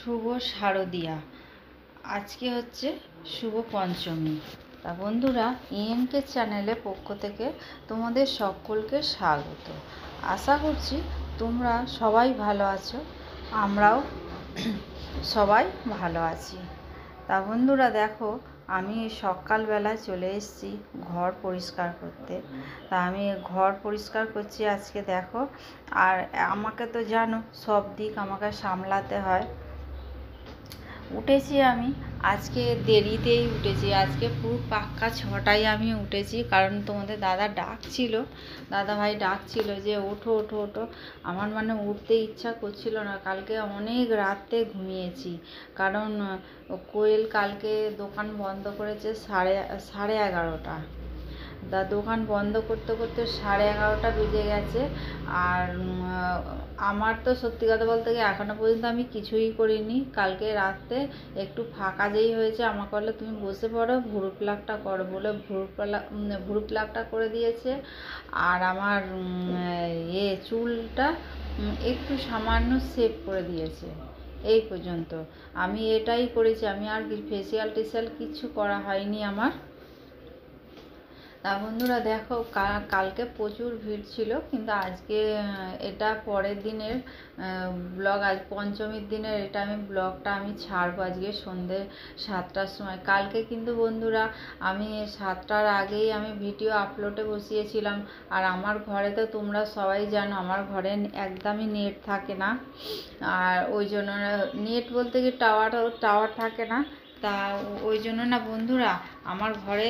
শুভ শারদিয়া। আজকে হচ্ছে শুভ পঞ্চমী। তা বন্ধুরা, ইএমকে চ্যানেলের পক্ষ থেকে তোমাদের সকলকে স্বাগত। আশা করছি তোমরা সবাই ভালো আছো, আমরাও সবাই ভালো আছি। তা বন্ধুরা দেখো, আমি সকালবেলায় চলে এসেছি ঘর পরিষ্কার করতে। তা আমি ঘর পরিষ্কার করছি আজকে দেখো। আর আমাকে তো জানো সব দিক আমাকে সামলাতে হয়। উঠেছি আমি আজকে দেরিতেই উঠেছি, আজকে পুরো পাক্কা 6টায় আমি উঠেছি, কারণ তোমাদের দাদা ডাকছিল, দাদা ভাই ডাকছিল যে ওঠো ওঠো ওঠো। আমার মানে উঠতে ইচ্ছা করছিল না, কালকে অনেক রাতে ঘুমিয়েছি, কারণ কোয়েল কালকে দোকান বন্ধ করেছে সাড়ে 11টা। দোকান বন্ধ করতে করতে 11:30 বেজে গেছে। আর আমার তো সত্যি কথা বলতে গিয়ে এখনও পর্যন্ত আমি কিছুই করিনি। কালকে রাতে একটু ফাঁকা যেই হয়েছে, আমাকে বললো তুমি বসে পড়ো, ভুরু প্লাগটা করো বলে ভুরু প্লাগটা করে দিয়েছে। আর আমার চুলটা একটু সামান্য শেভ করে দিয়েছে। এই পর্যন্ত আমি এটাই করেছি, আমি আর ফেসিয়াল টেসিয়াল কিছু করা হয়নি আমার। তা বন্ধুরা দেখো, কালকে প্রচুর ভিড় ছিল, কিন্তু আজকে এটা পরের দিনের ব্লগ, আজ পঞ্চমীর দিনের এটা আমি ব্লগটা আমি ছাড়বো আজকে সন্ধ্যে 7টার সময়। কালকে কিন্তু বন্ধুরা আমি 7টার আগেই আমি ভিডিও আপলোডে বসিয়েছিলাম। আর আমার ঘরে তো তোমরা সবাই জানো আমার ঘরে একদমই নেট থাকে না, আর ওই জন্য নেট বলতে কি টাওয়ার থাকে না। তা ওই জন্য না বন্ধুরা আমার ঘরে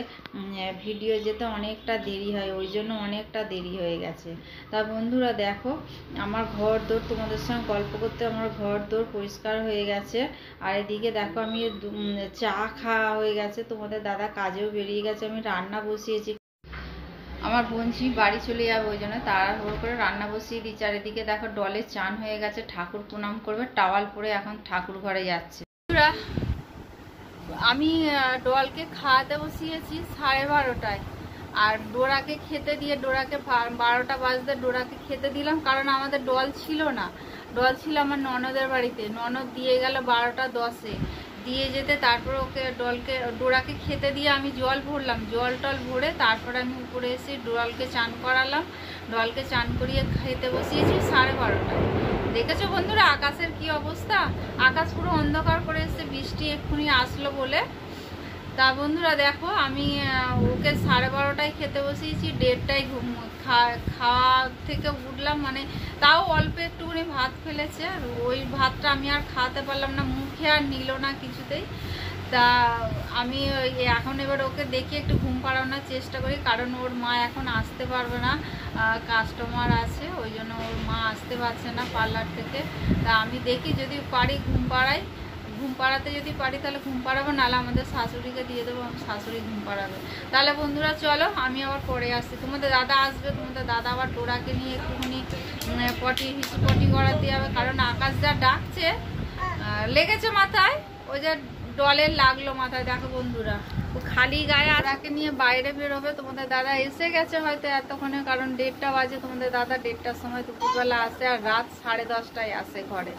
ভিডিও যেতে অনেকটা দেরি হয়, ওই জন্য অনেকটা দেরি হয়ে গেছে। তা বন্ধুরা দেখো, আমার ঘর দোর তোমাদের সঙ্গে গল্প করতে আমার ঘর দোর পরিষ্কার হয়ে গেছে। আর এদিকে দেখো আমি চা খাওয়া হয়ে গেছে, তোমাদের দাদা কাজেও বেরিয়ে গেছে, আমি রান্না বসিয়েছি। আমার বোনঝি বাড়ি চলে যাবে, ওই জন্য তাড়াহুড়ো করে রান্না বসিয়ে দিচ্ছি। আর এদিকে দেখো ডলে চান হয়ে গেছে, ঠাকুর প্রণাম করবে, টাওয়াল পরে এখন ঠাকুর ঘরে যাচ্ছে। আমি ডোয়ালকে খাওয়াতে বসিয়েছি 12:30টায়, আর ডোরাকে খেতে দিয়ে ডোরাকে 12টা বাজতে ডোরাকে খেতে দিলাম, কারণ আমাদের ডল ছিল না, ডল ছিল আমার ননদের বাড়িতে, ননদ দিয়ে গেল 12:10-এ দিয়ে যেতে। তারপর ডোরাকে খেতে দিয়ে আমি জল ভরলাম, জল টল ভরে তারপরে আমি উপরে এসে ডোরালকে চান করালাম, ডলকে চান করিয়ে খেতে বসিয়েছি 12:30টায়। দেখেছো বন্ধুরা আকাশের কি অবস্থা, আকাশ পুরো অন্ধকার করে এসছে, বৃষ্টি এক্ষুনি আসলো বলে। তা বন্ধুরা দেখো, আমি ওকে 12:30টায় খেতে বসিয়েছি, 1:30টায় খাওয়া থেকে উঠলাম, মানে তাও অল্প একটুখানি ভাত ফেলেছে, ওই ভাতটা আমি আর খাওয়াতে পারলাম না, মুখে আর নিল না কিছুতেই। তা আমি এখন এবার ওকে দেখি একটু ঘুম পাড়ানোর চেষ্টা করি, কারণ ওর মা এখন আসতে পারবে না, কাস্টমার আছে, ওই জন্য ওর মা আসতে পারছে না পার্লার থেকে। তা আমি দেখি যদি পারি ঘুম পাড়াতে যদি পারি তাহলে ঘুম পাড়াবো, নাহলে আমাদের শাশুড়িকে দিয়ে দেবো, শাশুড়ি ঘুম পাড়াবে। তাহলে বন্ধুরা চলো আমি আবার পরে আসছি, তোমাদের দাদা আসবে, তোমাদের দাদা আবার ডোরাকে নিয়ে একটুখানি পটি করাতে যাবে, কারণ আকাশ যা ডাকছে লেগেছে মাথায়, ওই যে ডলের লাগলো মাথায়। দেখো বন্ধুরা খালি গায়ে আরাকে নিয়ে বাইরে বেরোবে, তোমাদের দাদা এসে গেছে হয়তো এতক্ষণে, কারণ 1:30 বাজে, তোমাদের দাদা 1:30টার সময় দুপুরবেলা আসে, আর রাত 10:30টায় আসে ঘরে।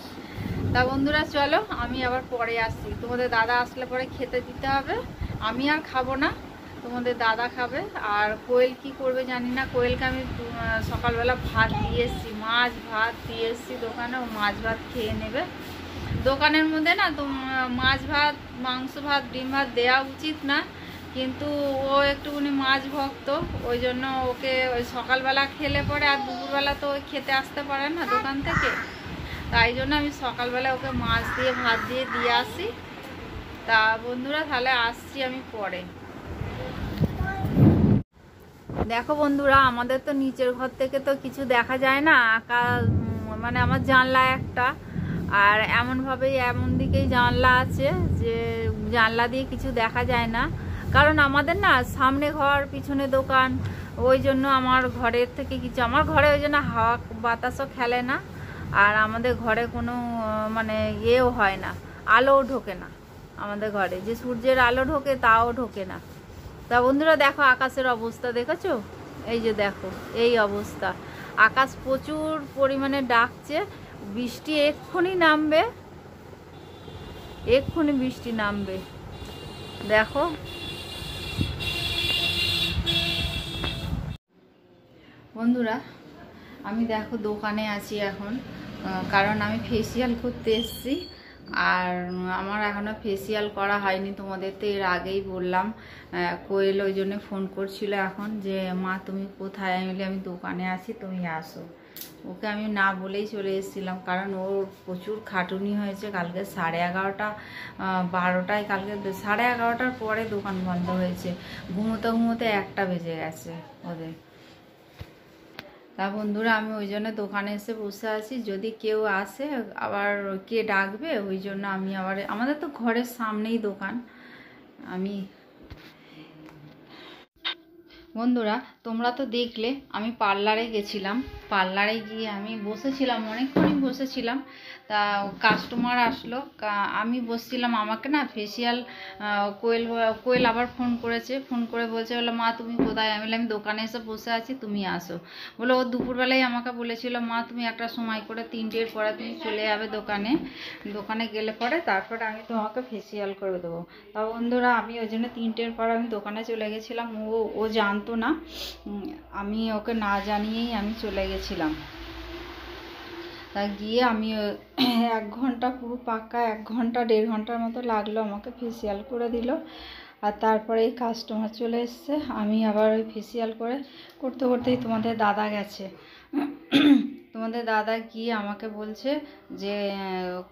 তা বন্ধুরা চলো আমি আবার পরে আসছি, তোমাদের দাদা আসলে পরে খেতে দিতে হবে, আমি আর খাবো না, তোমাদের দাদা খাবে। আর কোয়েল কি করবে জানি না, কোয়েলকে আমি সকালবেলা ভাত দিয়ে এসছি, মাছ ভাত দিয়ে এসছি দোকানে, ও মাছ ভাত খেয়ে নেবে। দোকানের মধ্যে না তো মাছ ভাত, মাংস ভাত, ডিম ভাত দেওয়া উচিত না, কিন্তু ও একটুখানি মাছ ভক্ত, ওই জন্য ওকে ওই সকালবেলা খেলে পরে আর দুপুরবেলা তো খেতে আসতে পারে না দোকান থেকে, তাই জন্য আমি সকালবেলা ওকে মাছ দিয়ে ভাত দিয়ে আসি। তা বন্ধুরা তাহলে আসছি আমি পরে। দেখো বন্ধুরা, আমাদের তো নিচের ঘর থেকে তো কিছু দেখা যায় না, মানে আমার জানলা একটা, আর এমন দিকেই জানলা আছে যে জানলা দিয়ে কিছু দেখা যায় না, কারণ আমাদের না সামনে ঘর পিছনে দোকান, ওই জন্য আমার ঘরের থেকে কিছু, আমার ঘরে ওই জন্য হাওয়া বাতাসও খেলে না, আর আমাদের ঘরে কোনো মানে ইয়েও হয় না, আলোও ঢোকে না আমাদের ঘরে, যে সূর্যের আলো ঢোকে তাও ঢোকে না। তা বন্ধুরা দেখো আকাশের অবস্থা দেখেছো, এই যে দেখো এই অবস্থা, আকাশ প্রচুর পরিমাণে ডাকছে, বৃষ্টি এক্ষুনি নামবে, এক্ষুনি বৃষ্টি নামবে। দেখো বন্ধুরা, আমি দেখো দোকানে আছি এখন, কারণ আমি ফেসিয়াল করতে এসেছি। আর আমার এখনও ফেসিয়াল করা হয়নি, তোমাদের তো এর আগেই বললাম। কোয়েল ওই জন্য ফোন করছিল এখন যে মা তুমি কোথায়? আমি বলি আমি দোকানে আছি, তুমি আসো। ওকে আমি না বলেই চলে এসেছিলাম, কারণ ওর প্রচুর খাটুনি হয়েছে। কালকে 11:30 12টায়, কালকে 11:30টার পরে দোকান বন্ধ হয়েছে। ঘুমোতে ঘুমোতে 1টা বেজে গেছে ওদের। তা বন্ধুরা, আমি ওই জন্য দোকানে এসে বসে আছি, যদি কেউ আসে আবার কে ডাকবে, ওই জন্য আমি আবার, আমাদের তো ঘরের সামনেই দোকান। আমি বন্ধুরা, তোমরা তো দেখলে আমি পার্লারে গেছিলাম। পার্লারে গিয়ে আমি বসেছিলাম, অনেকক্ষণই বসেছিলাম। তা কাস্টমার আসলো, আমি বসছিলাম। আমাকে না ফেসিয়াল কোয়েল আবার ফোন করেছে, ফোন করে বলছে বলে মা তুমি কোথায়? আমি বললাম আমি দোকানে এসে বসে আছি, তুমি আসো। বলে ও দুপুরবেলায় আমাকে বলেছিল মা তুমি একটা সময় করে 3টের পরে তুমি চলে যাবে দোকানে গেলে পরে তারপরে আমি তোমাকে ফেসিয়াল করে দেবো। তা বন্ধুরা, আমি ওই জন্য 3টের পর আমি দোকানে চলে গেছিলাম। ও জানতো না, আমি ওকে না জানিয়েই আমি চলে গেছিলাম। তা গিয়ে আমি 1 ঘন্টা, পুরো পাক্কা 1 ঘন্টা 1.5 ঘন্টার মতো লাগলো, আমাকে ফেসিয়াল করে দিল। আর তারপরে এই কাস্টমার চলে এসছে। আমি আবার ওই ফেসিয়াল করতে করতেই তোমাদের দাদা গেছে। তোমাদের দাদা গিয়ে আমাকে বলছে যে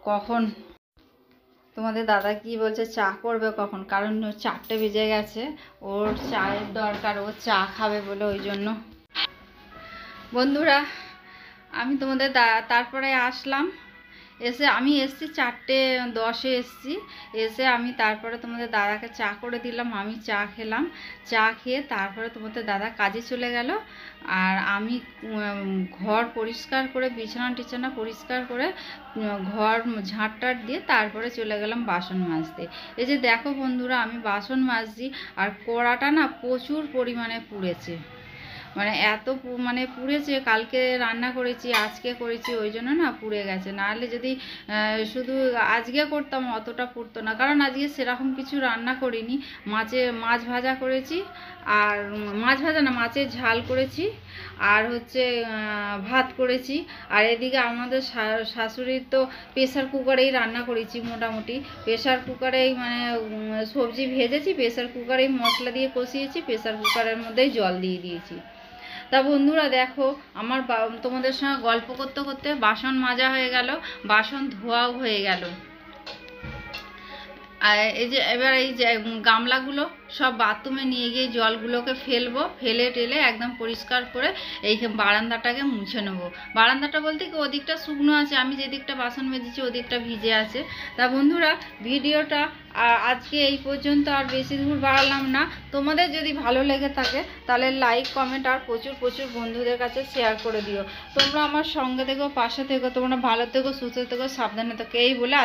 কখন, তোমাদের দাদা কি বলছে চা করবে কখন, কারণ 4টে বেজে গেছে, ওর চায়ের দরকার, ও চা খাবে বলে। ওই জন্য বন্ধুরা, আমি তোমাদের তারপরে আসলাম। আমি এসছি 4:10-এ এসছি। এসে আমি তারপরে তোমাদের দাদাকে চা করে দিলাম, আমি চা খেলাম। চা খেয়ে তারপরে তোমাদের দাদা কাজে চলে গেল। আর আমি ঘর পরিষ্কার করে, বিছানা পরিষ্কার করে, ঘর ঝাঁট দিয়ে তারপরে চলে গেলাম বাসন মাজতে। এই যে দেখো বন্ধুরা, আমি বাসন মাজছি, আর কড়াটা না প্রচুর পরিমাণে পুড়েছে। মানে এত পুড়েছে, কালকে রান্না করেছি, আজকে করেছি, ওই জন্য না পুড়ে গেছে। নাহলে যদি শুধু আজকে করতাম অতটা পুড়তো না, কারণ আজকে সেরকম কিছু রান্না করিনি। মাছ ভাজা করেছি, আর মাছ ভাজা না, মাছের ঝাল করেছি, আর হচ্ছে ভাত করেছি। আর এদিকে আমাদের শাশুড়ির তো প্রেসার কুকারেই রান্না করেছি, মোটামুটি প্রেসার কুকারেই সবজি ভেজেছি, প্রেসার কুকারেই মশলা দিয়ে কষিয়েছি, প্রেসার কুকারের মধ্যেই জল দিয়ে দিয়েছি। তা বন্ধুরা দেখো, আমার তোমাদের সঙ্গে গল্প করতে করতে বাসন মাজা হয়ে গেল, বাসন ধোয়াও হয়ে গেল। আর এই যে এবার এই যে গামলাগুলো সব বাথরুমে নিয়ে গিয়ে জলগুলোকে ফেলে টেলে একদম পরিষ্কার করে এই বারান্দাটাকে মুছে নেবো। বারান্দাটা বলতে কি, ওদিকটা শুকনো আছে, আমি যেদিকটা বাসন মেজেছি ওদিকটা ভিজে আছে। তা বন্ধুরা, ভিডিওটা আজকে এই পর্যন্ত, আর বেশি দূর বাড়ালাম না। তোমাদের যদি ভালো লেগে থাকে তাহলে লাইক কমেন্ট আর প্রচুর বন্ধুদের কাছে শেয়ার করে দিও। তোমরা আমার সঙ্গে থেকো, পাশে থেকো, তোমরা ভালো থেকো, সুস্থ থেকো, সাবধানে থেকো, এই বলে